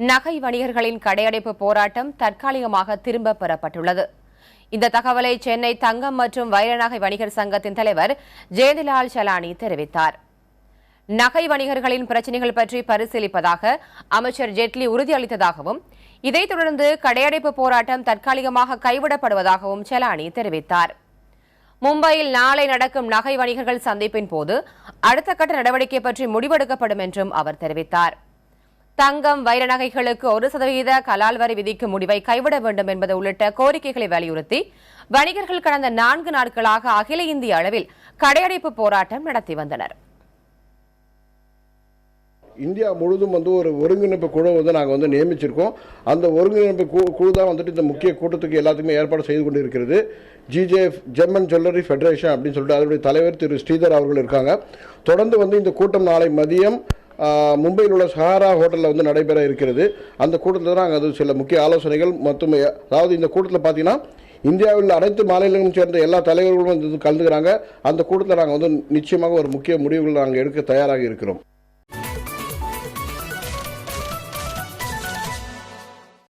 நகை வணிகர்களின் கடையடைப்பு போராட்டம் தற்காலிகமாக திரும்பப் பெறப்பட்டுள்ளது. இந்த தகவலை சென்னை தங்கம் மற்றும் வைர நகை வணிகர் சங்கத்தின் தலைவர் ஜெயந்திலால் சலானி தெரிவித்தார். நகை வணிகர்களின் பிரச்சினைகள் பற்றி பரிசீலிப்பதாக அமைச்சர் ஜெட்லி உறுதியளித்ததாகவும், இதைத் தொடர்ந்து கடையடைப்பு போராட்டம் தற்காலிகமாக கைவிடப்படுவதாகவும் சலானி தெரிவித்தார். மும்பையில் நாளை நடக்கும் நகை வணிகர்கள் சந்திப்பின் போது அடுத்த கட்ட நடவடிக்கை பற்றி முடிவெடுக்கப்படும் என்றும் அவர் தெரிவித்தார். தங்கம், வைர நகைகளுக்கு 1% கலால் வரி விதிக்கும் முடிவை கைவிட வேண்டும் என்பது உள்ளிட்ட கோரிக்கைகளை வலியுறுத்தி வணிகர்கள் கடந்த 4 நாட்களாக அகில இந்திய அளவில் கடையடைப்பு போராட்டம் நடத்தி வந்தனர். இந்தியா முழுதும் ஒரு ஒருங்கிணைப்பு குழு நாங்கள் நியமிச்சிருக்கோம். அந்த ஒருங்கிணைப்பு குழு தான் இந்த முக்கிய கூட்டத்துக்கு எல்லாத்துக்குமே ஏற்பாடு செய்து கொண்டு இருக்கிறது. GJF ஜெர்மன் ஜுவல்லரி ஃபெடரேஷன் அப்படின்னு சொல்லிட்டு அதனுடைய தலைவர் திரு ஸ்ரீதர் அவர்கள் இருக்காங்க. தொடர்ந்து இந்த கூட்டம் நாளை மதியம் மும்பையில் உள்ள சஹாரா ஹோட்டலில் நடைபெற இருக்கிறது. அந்த கூட்டத்தில் தான் நாங்கள் சில முக்கிய ஆலோசனைகள் மற்றும் அதாவது இந்த கூட்டத்தில் பார்த்தீங்கன்னா இந்தியாவில் அனைத்து மாநிலங்களும் சேர்ந்த எல்லா தலைவர்களும் கலந்துக்கிறாங்க. அந்த கூட்டத்தில் நாங்கள் நிச்சயமாக ஒரு முக்கிய முடிவுகள் நாங்கள் எடுக்க தயாராக இருக்கிறோம்.